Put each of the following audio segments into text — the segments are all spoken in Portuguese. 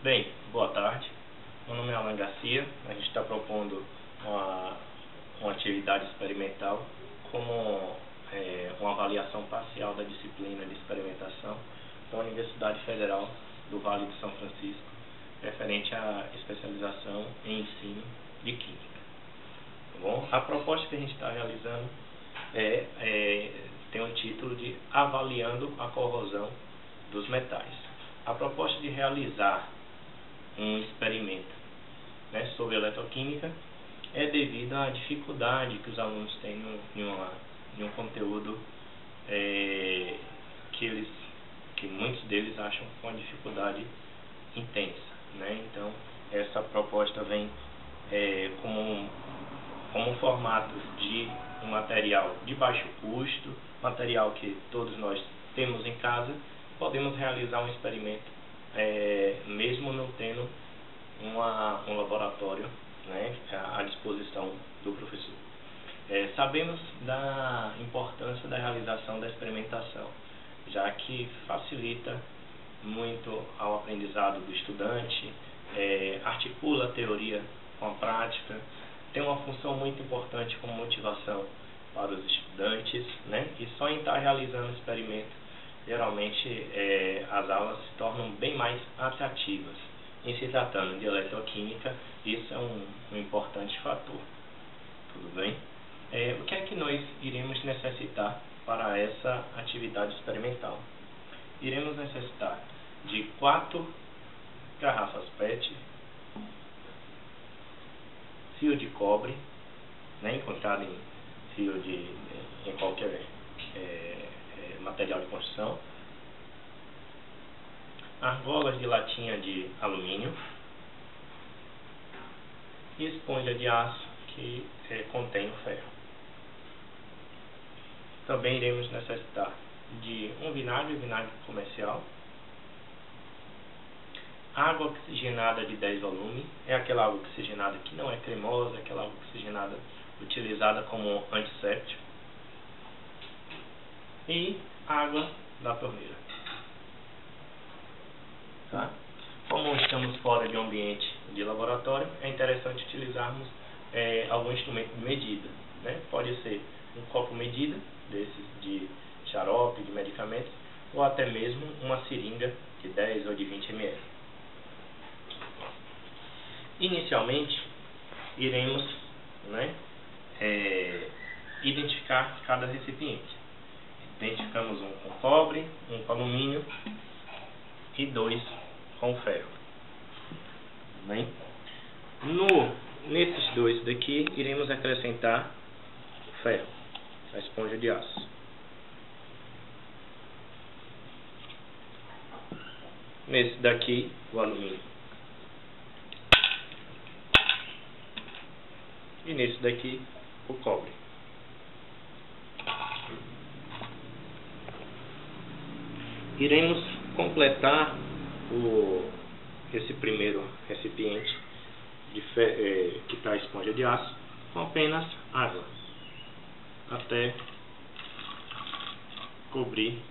Bem, boa tarde. Meu nome é Alan Garcia. A gente está propondo uma atividade experimental como uma avaliação parcial da disciplina de experimentação da Universidade Federal do Vale do São Francisco, referente à especialização em ensino de química. Tá bom? A proposta que a gente está realizando tem o título de Avaliando a Corrosão dos Metais. A proposta de realizar um experimento sobre eletroquímica é devido à dificuldade que os alunos têm em um conteúdo que muitos deles acham com uma dificuldade intensa. Então, essa proposta vem como um formato de um material de baixo custo, material que todos nós temos em casa. Podemos realizar um experimento mesmo não tendo um laboratório à disposição do professor. Sabemos da importância da realização da experimentação, já que facilita muito ao aprendizado do estudante, articula a teoria com a prática, tem uma função muito importante como motivação para os estudantes, e só em estar realizando o experimento, geralmente as aulas se tornam bem mais atrativas. Em se tratando de eletroquímica, isso é um importante fator. Tudo bem? O que é que nós iremos necessitar para essa atividade experimental? Iremos necessitar de 4 garrafas PET, fio de cobre, encontrado em em qualquer material de construção, argolas de latinha de alumínio e esponja de aço que contém o ferro. Também iremos necessitar de um vinagre comercial, água oxigenada de 10 volume, é aquela água oxigenada que não é cremosa, aquela água oxigenada utilizada como antisséptico, e água da torneira. Tá? Como estamos fora de um ambiente de laboratório, é interessante utilizarmos algum instrumento de medida. Pode ser um copo medida, desses de xarope, de medicamentos, ou até mesmo uma seringa de 10 ou de 20 ml. Inicialmente, iremos identificar cada recipiente. Identificamos um com cobre, um com alumínio e 2 com ferro. Bem? Nesses 2 daqui, iremos acrescentar o ferro, a esponja de aço. Nesse daqui, o alumínio. E nesse daqui, o cobre. Iremos completar esse primeiro recipiente que está a esponja de aço com apenas água, até cobrir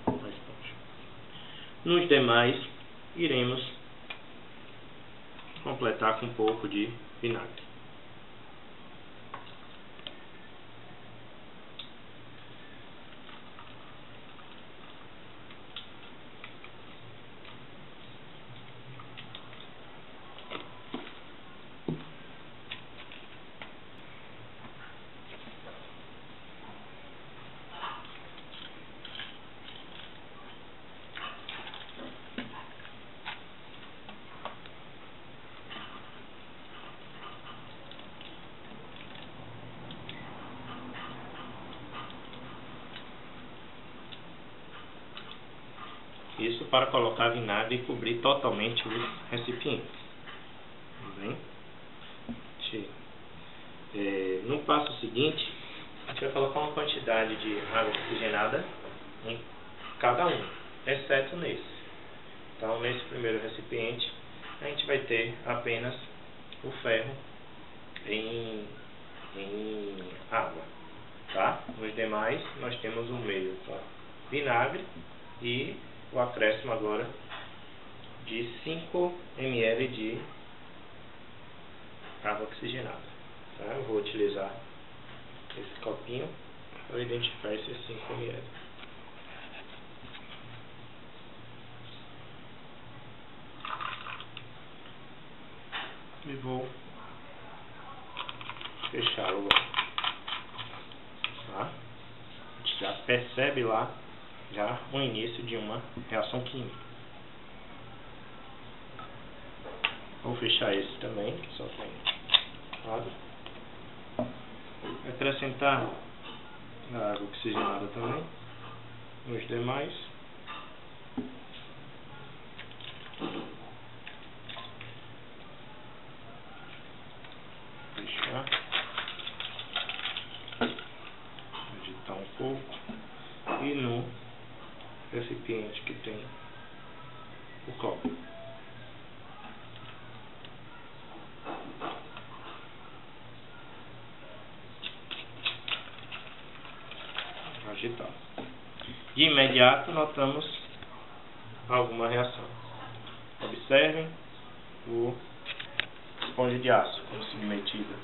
a esponja. Nos demais, iremos completar com um pouco de vinagre. Isso para colocar vinagre e cobrir totalmente os recipientes. Bem? No passo seguinte, a gente vai colocar uma quantidade de água oxigenada em cada um, exceto nesse. Então, nesse primeiro recipiente, a gente vai ter apenas o ferro em água. Tá? Nos demais, nós temos o meio com vinagre e o acréscimo agora de 5 ml de água oxigenada. Tá? Eu vou utilizar esse copinho para identificar esses 5 ml. E vou fechá-lo. Tá? A gente já percebe lá já o início de uma reação química. Vou fechar esse também, que só tem água. Acrescentar a água oxigenada também nos demais. Fechar. Agitar um pouco. E no recipiente que tem o cobre. Agitar. De imediato notamos alguma reação. Observem o esponja de aço como submetida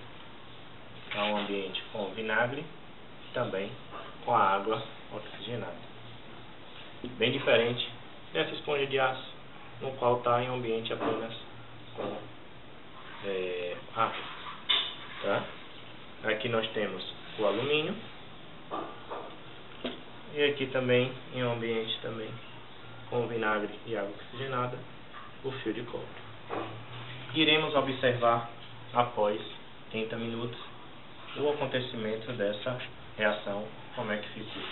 a um ambiente com vinagre e também com a água oxigenada. Bem diferente dessa esponja de aço, no qual está em um ambiente apenas com água. Tá? Aqui nós temos o alumínio. E aqui também, em um ambiente também com vinagre e água oxigenada, o fio de cobre. Iremos observar após 30 minutos o acontecimento dessa reação, como é que ficou.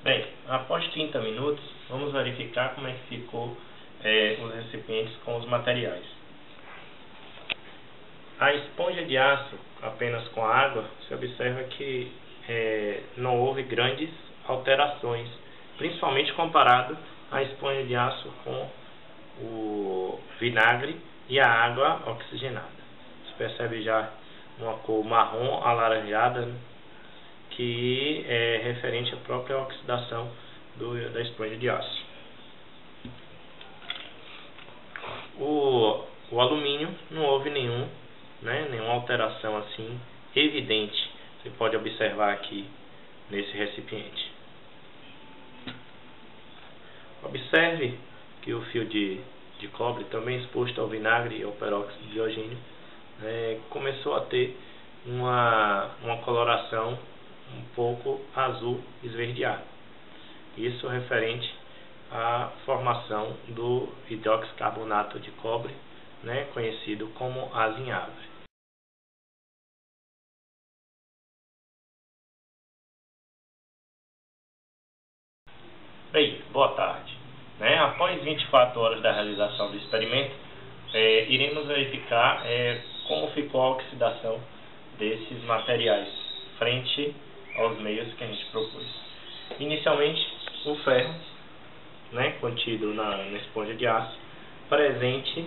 Bem, após 30 minutos, vamos verificar como é que ficou os recipientes com os materiais. A esponja de aço, apenas com água, se observa que não houve grandes alterações, principalmente comparado à esponja de aço com o vinagre e a água oxigenada. Você percebe já uma cor marrom alaranjada, né, que é referente à própria oxidação da esponja de aço. O alumínio não houve nenhuma alteração assim evidente. Você pode observar aqui nesse recipiente. Observe que o fio de cobre, também exposto ao vinagre e ao peróxido de hidrogênio, começou a ter uma coloração um pouco azul esverdeado. Isso referente à formação do hidroxicarbonato de cobre, conhecido como azinhavre. Bem, boa tarde. Após 24 horas da realização do experimento, iremos verificar como ficou a oxidação desses materiais frente aos meios que a gente propôs. Inicialmente, o ferro, contido na esponja de aço, presente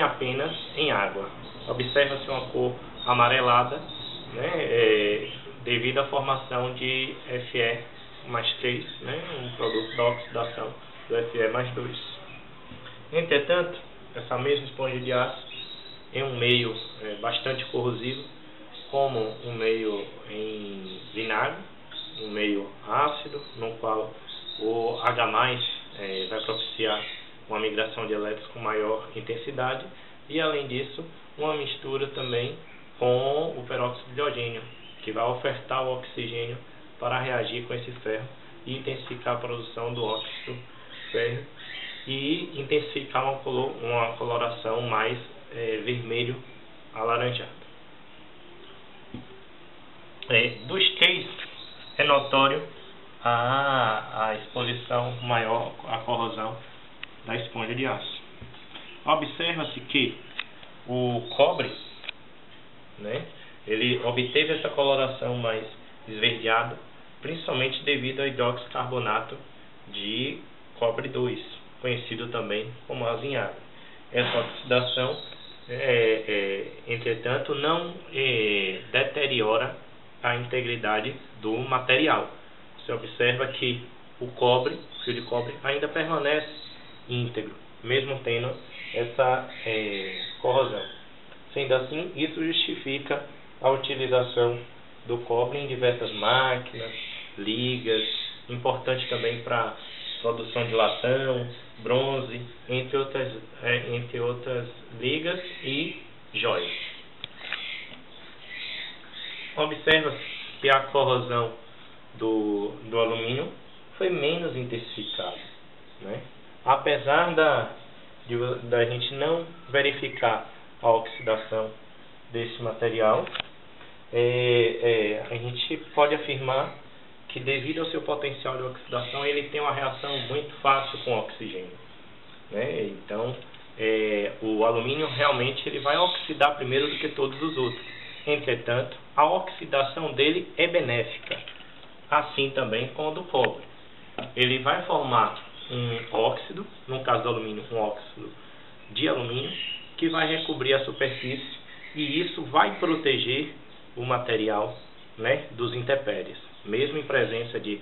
apenas em água. Observa-se uma cor amarelada, devido à formação de Fe+3, um produto da oxidação do Fe+2. Entretanto, essa mesma esponja de aço, em um meio bastante corrosivo, como um meio em vinagre, um meio ácido, no qual o H+, vai propiciar uma migração de elétrons com maior intensidade, e além disso, uma mistura também com o peróxido de hidrogênio, que vai ofertar o oxigênio para reagir com esse ferro e intensificar a produção do óxido ferro e intensificar uma coloração mais vermelho alaranjado. Dos três, é notório a exposição maior à corrosão da esponja de aço. Observa-se que o cobre, ele obteve essa coloração mais esverdeada, principalmente devido ao hidroxicarbonato de cobre 2, conhecido também como azinhavre. Essa oxidação entretanto, não deteriora a integridade do material. Você observa que o fio de cobre, ainda permanece íntegro, mesmo tendo essa corrosão. Sendo assim, isso justifica a utilização do cobre em diversas máquinas, ligas, importante também para produção de latão, bronze, entre outras ligas e joias. Observa-se que a corrosão do alumínio foi menos intensificada, né? Apesar da gente não verificar a oxidação desse material, a gente pode afirmar que, devido ao seu potencial de oxidação, ele tem uma reação muito fácil com o oxigênio, né? Então, o alumínio realmente ele vai oxidar primeiro do que todos os outros. Entretanto, a oxidação dele é benéfica, assim também como a do cobre. Ele vai formar um óxido, no caso do alumínio, um óxido de alumínio, que vai recobrir a superfície, e isso vai proteger o material, né, dos intempéries, mesmo em presença de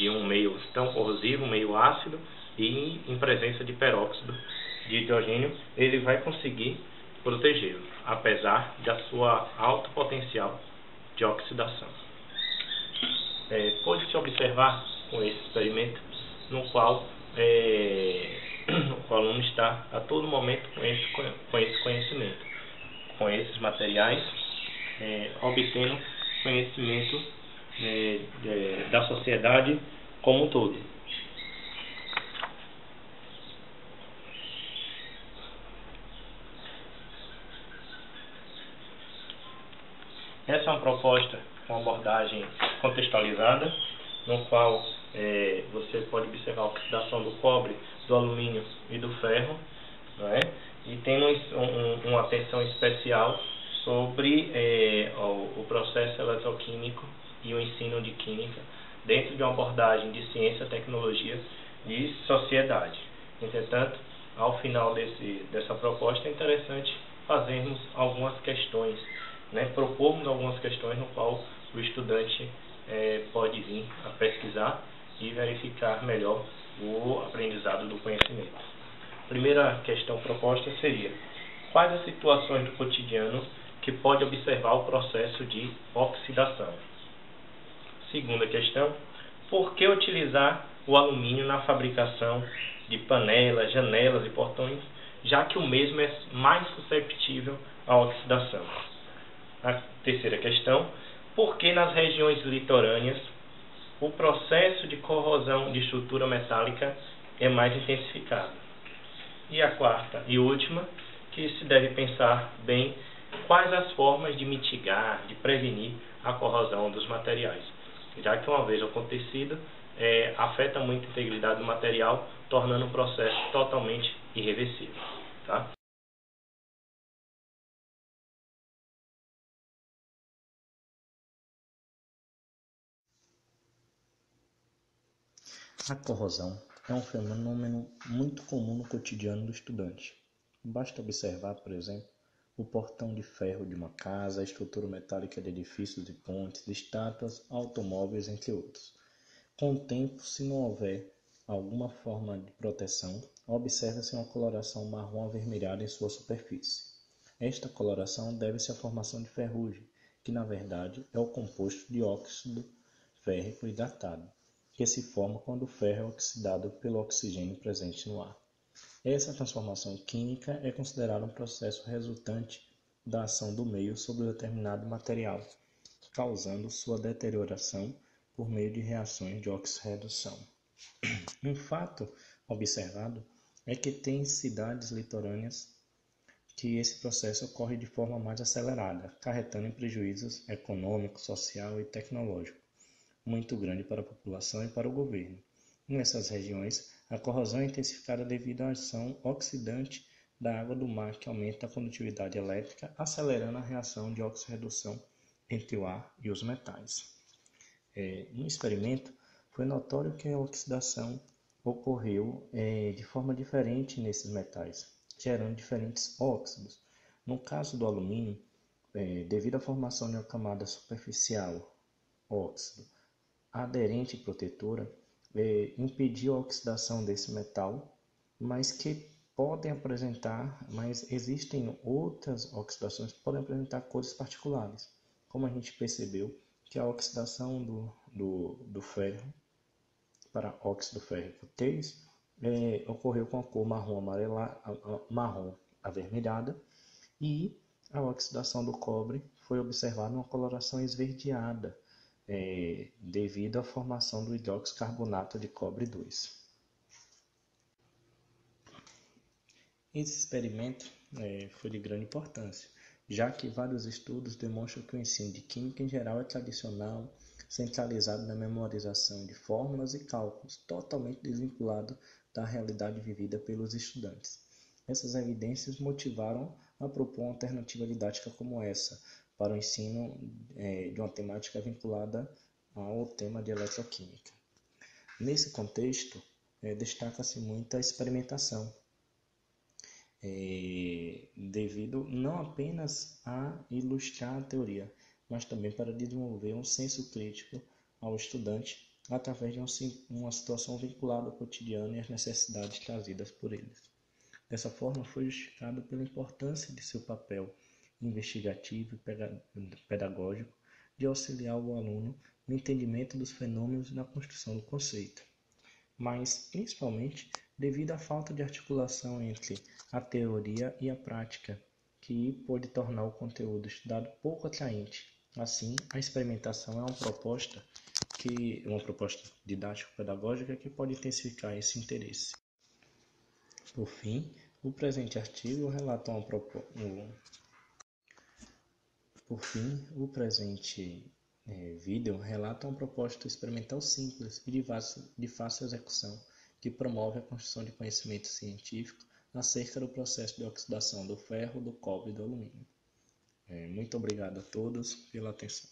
um meio tão corrosivo, um meio ácido, e em presença de peróxido de hidrogênio, ele vai conseguir protegê-lo, apesar da sua alto potencial de oxidação. Pode-se observar com esse experimento no qual o aluno está a todo momento com esse conhecimento, com esses materiais, obtendo conhecimento da sociedade como um todo. Essa é uma proposta com abordagem contextualizada, no qual você pode observar a oxidação do cobre, do alumínio e do ferro, não é? E temos uma atenção especial sobre o processo eletroquímico e o ensino de química dentro de uma abordagem de ciência, tecnologia e sociedade. Entretanto, ao final dessa proposta, é interessante fazermos algumas questões, né? Propormos algumas questões no qual o estudante pode vir a pesquisar e verificar melhor o aprendizado do conhecimento. A primeira questão proposta seria: quais as situações do cotidiano que pode observar o processo de oxidação? Segunda questão: por que utilizar o alumínio na fabricação de panelas, janelas e portões, já que o mesmo é mais susceptível à oxidação? A terceira questão: por que nas regiões litorâneas o processo de corrosão de estrutura metálica é mais intensificado? E a quarta e última, que se deve pensar bem quais as formas de mitigar, de prevenir a corrosão dos materiais, já que, uma vez acontecido, afeta muito a integridade do material, tornando o processo totalmente irreversível, tá? A corrosão é um fenômeno muito comum no cotidiano do estudante. Basta observar, por exemplo, o portão de ferro de uma casa, a estrutura metálica de edifícios e pontes, estátuas, automóveis, entre outros. Com o tempo, se não houver alguma forma de proteção, observa-se uma coloração marrom avermelhada em sua superfície. Esta coloração deve-se à formação de ferrugem, que na verdade é o composto de óxido férrico hidratado, que se forma quando o ferro é oxidado pelo oxigênio presente no ar. Essa transformação química é considerada um processo resultante da ação do meio sobre determinado material, causando sua deterioração por meio de reações de oxirredução. Um fato observado é que tem cidades litorâneas que esse processo ocorre de forma mais acelerada, acarretando em prejuízos econômico, social e tecnológico muito grande para a população e para o governo. Nessas regiões, a corrosão é intensificada devido à ação oxidante da água do mar, que aumenta a condutividade elétrica, acelerando a reação de oxirredução entre o ar e os metais. No experimento, foi notório que a oxidação ocorreu de forma diferente nesses metais, gerando diferentes óxidos. No caso do alumínio, devido à formação de uma camada superficial, óxido, aderente e protetora, impediu a oxidação desse metal, mas existem outras oxidações que podem apresentar cores particulares, como a gente percebeu que a oxidação do ferro para óxido férrico 3 ocorreu com a cor marrom avermelhada, e a oxidação do cobre foi observada uma coloração esverdeada, devido à formação do hidroxicarbonato de cobre 2. Esse experimento foi de grande importância, já que vários estudos demonstram que o ensino de química em geral é tradicional, centralizado na memorização de fórmulas e cálculos, totalmente desvinculado da realidade vivida pelos estudantes. Essas evidências motivaram a propor uma alternativa didática como essa, para o ensino de uma temática vinculada ao tema de eletroquímica. Nesse contexto, destaca-se muito a experimentação, devido não apenas a ilustrar a teoria, mas também para desenvolver um senso crítico ao estudante através de uma situação vinculada ao cotidiano e às necessidades trazidas por eles. Dessa forma, foi justificado pela importância de seu papel investigativo e pedagógico de auxiliar o aluno no entendimento dos fenômenos e na construção do conceito, mas principalmente devido à falta de articulação entre a teoria e a prática, que pode tornar o conteúdo estudado pouco atraente. Assim, a experimentação é uma proposta didático-pedagógica que pode intensificar esse interesse. Por fim, o presente artigo relata vídeo relata uma proposta experimental simples e de fácil execução, que promove a construção de conhecimento científico acerca do processo de oxidação do ferro, do cobre e do alumínio. Muito obrigado a todos pela atenção.